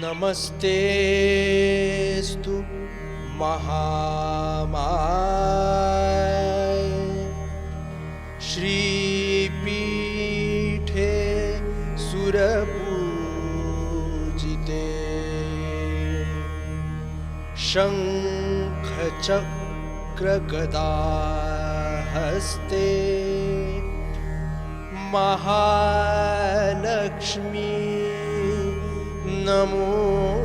नमस्तेस्तु महामाय श्रीपीठे सुरपूजिते शङ्खचक्रगदाहस्ते महालक्ष्मी नमोस्तुते।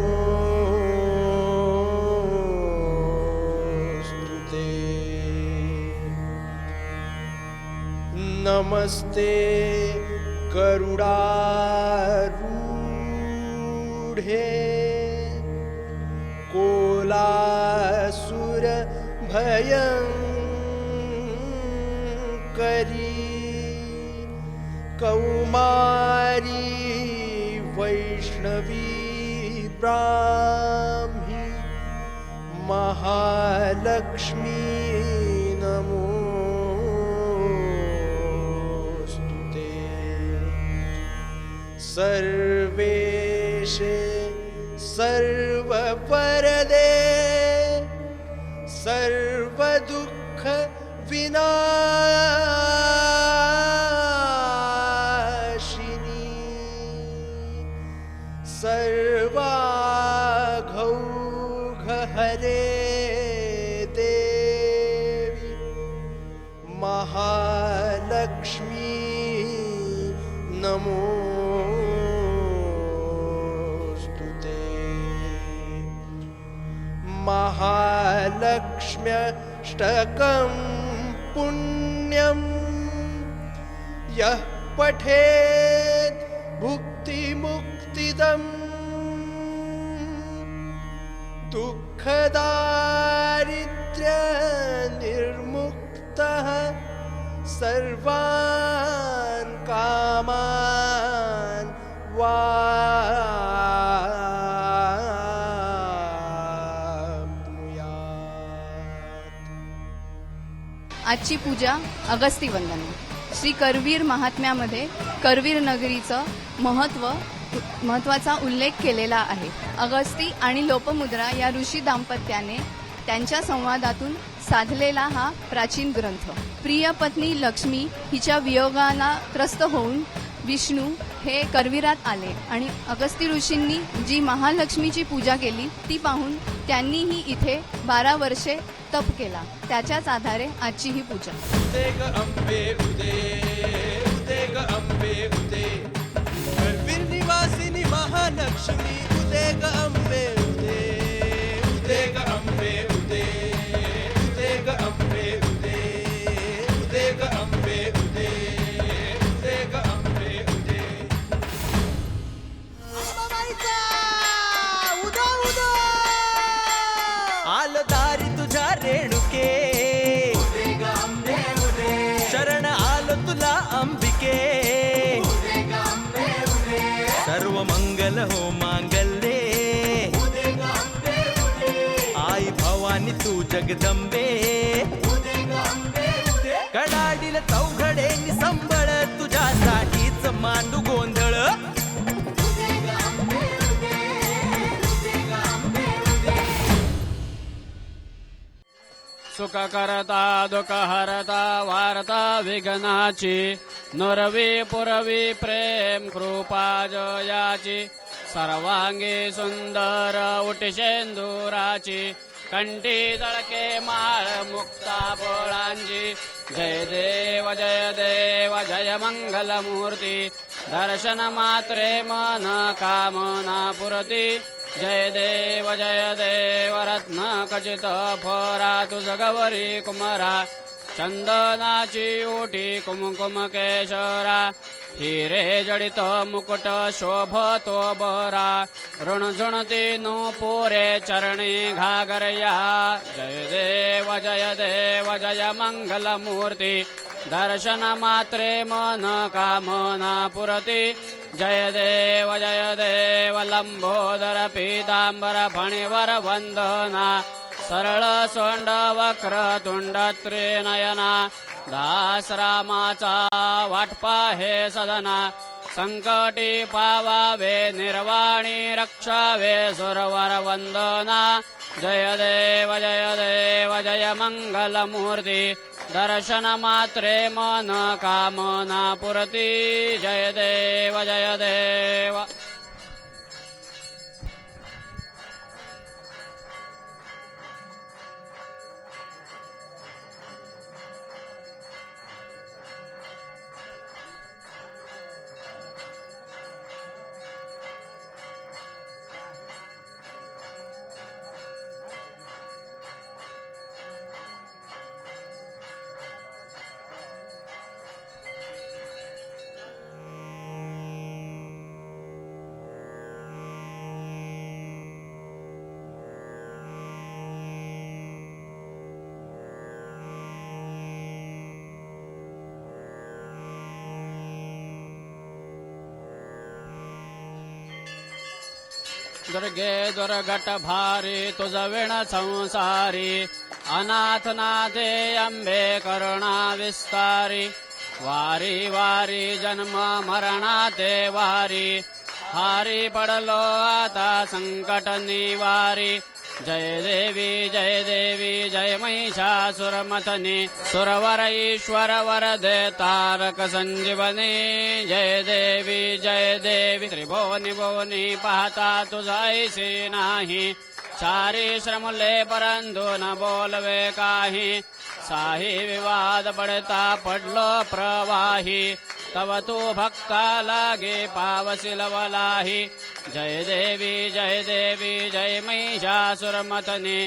नमस्ते गरुडारूढे कोलासुर भयंकरी कौमारी वैष्णवी ब्राह्मी महालक्ष्मी नमोस्तुते। सर्वेशे सर्ववरदे सर्वदुःख विनाशिनी सर्वाघौघहरे देवी महालक्ष्मी नमोस्तुते। महालक्ष्म्यष्टकं पुण्यं यः पठेत् भुक्तिमुक्तिदम् दुःखदारिद्र्य निर्मुक्तः सर्वान् कामान् आजची पूजा अगस्ती वंदन श्री करवीर महात्म्यामध्ये करवीर नगरीचं महत्वाचा उल्लेख केलेला आहे। अगस्ती आणि लोपमुद्रा या ऋषी दाम्पत्याने त्यांच्या संवादातून साधलेला हा प्राचीन ग्रंथ। प्रिय पत्नी लक्ष्मी हिच्या वियोगाला त्रस्त होऊन विष्णू हे करवीरात आले आणि अगस्ती ऋषींनी जी महालक्ष्मीची पूजा केली ती पाहून त्यांनीही इथे 12 वर्षे तप केला। त्याच्याच आधारे आजची ही पूजा। उदे ग अंबे उदे, उदे ग अंबे उदे, करवीर निवासिनी महालक्ष्मी उदे ग अंबे उदे, उदे ग अंबे उदे, उदे ग अंबे उदे, उदे ग अंबे उदे, उदे ग अंबे उदे। उदा उदा आलो दारी तुझ्या रेणुके शरण आलो तुला अंबिके सर्व मंगल हो मांगल्ये आई भवानी तू जगदंबे कडाडील चौघडे निसंबळ तुझ्यासाठीच मांडू गोंधळ सुख करता दुःख हरता वार्ता विघ्नाची नुरवी पुरवी प्रेम कृपा जयाची सर्वांगी सुंदर उटिशेंदुराची कंठी जळके माळ मुक्ता पोळांची जय देव जय मंगल मूर्ती दर्शन मात्रे मन कामना पुरती जय देव रत्न खचित फोरा तुझ गवरी कुमरा चंदनाची ओटी कुमकुम केशरा हिरे जडित मुकुट शोभतो बरा ऋणझुणती नो पोरे चरणी घागरया जय देव जय मंगल मूर्ती दर्शन मात्रे मन कामना पुरती जय देव लंबोदर पीतांबर फणिवर वंदना सरळ सोंड वक्र तुंड त्रिनयना दास रामाचा वाटपा हे सदना संकटी पावावे निर्वाणी रक्षावे सुरवर वंदना जय देव जय मंगलमूर्ती दर्शन मात्रे मन कामना पुरती जय देव जय देव. दुर्गे दुर्गट भारी तुझ विण संसारी अनाथ नाथे अंबे करुणा विस्तारी वारी वारी जन्म मरणाते वारी हारी पडलो आता संकट निवारी जय देवी जय महिषासुरमथनी सुरवर ईश्वर वरदे तारक संजीवनी जय देवी त्रिभुवनी भुवनी पाहता तुझाईसी नाही चारी श्रमले परंतु न बोलवे काही साही विवाद पडता पडलो प्रवाही तव तू भक्ता लागे पावसिल वलाही जय देवी जय महिषासुरमथनी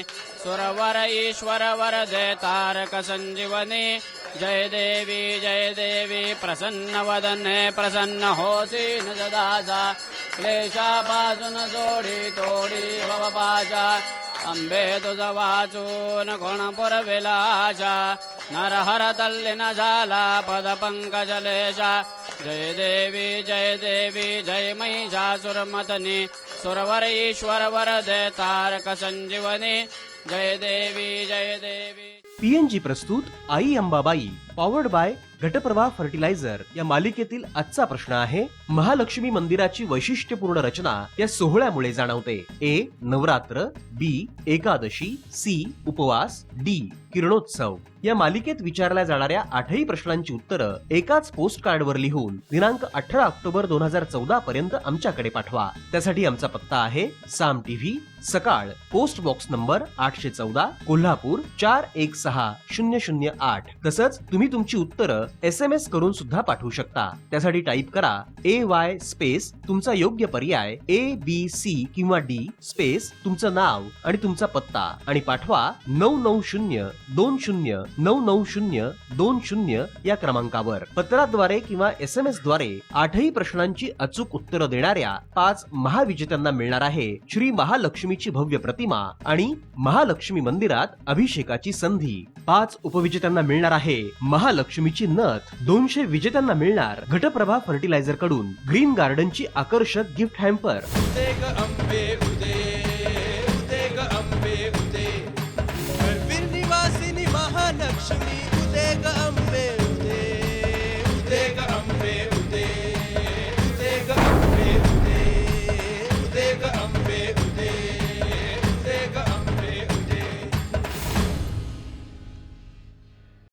सुरवर ईश्वर वरदे तारक संजीवनी जय देवी प्रसन्न वदने प्रसन्न होसी न दासा क्लेशापासून जोडी तोडी भवपाशा अंबे तुझ वाचून कोण पुरविलाशा नरहर तल्लीन झाला पद पंकजलेशा जय देवी जय महिषासुरमथनी सुरवर ईश्वर वरदे तारक संजीवनी जय देवी. PNG प्रस्तुत आई Ambabai powered by Ghataprabha fertiliser या मालिकेतील आजचा प्रश्न आहे, महालक्ष्मी मंदिराची वैशिष्ट्यपूर्ण रचना या सोहळ्यामुळे जाणवते. ए. नवरात्र, बी. एकादशी, सी. उपवास, डी. किरणोत्सव. या मालिकेत विचारल्या जाणाऱ्या 8ही प्रश्नांची उत्तरं एकाच पोस्ट कार्डवर लिहून दिनांक 18 ऑक्टोबर 2014 पर्यंत आमच्याकडे पाठवा. त्यासाठी आमचा पत्ता आहे साम टीव्ही, सकाळ, पोस्ट बॉक्स नंबर 814, कोल्हापूर 416008. तसंच तुम्ही तुमची उत्तरं SMS करून सुद्धा पाठवू शकता. त्यासाठी टाईप करा AY स्पेस तुमचा योग्य पर्याय ABC किंवा D स्पेस तुमचं नाव आणि तुमचा पत्ता आणि पाठवा 9902099020 या क्रमांकावर. पत्राद्वारे किंवा SMS द्वारे 8ही प्रश्नांची अचूक उत्तरं देणाऱ्या 5 महाविजेत्यांना मिळणार आहे श्री महालक्ष्मीची भव्य प्रतिमा आणि महालक्ष्मी मंदिरात अभिषेकाची संधी. 5 उपविजेत्यांना मिळणार आहे महालक्ष्मीची नथ. 200 विजेत्यांना मिळणार घटप्रभा फर्टिलायझर कडून ग्रीन गार्डनची आकर्षक गिफ्ट हॅम्पर. उदे ग अंबे उदे ग अंबे उदे निवासिनी महालक्ष्मी उदे ग अंबे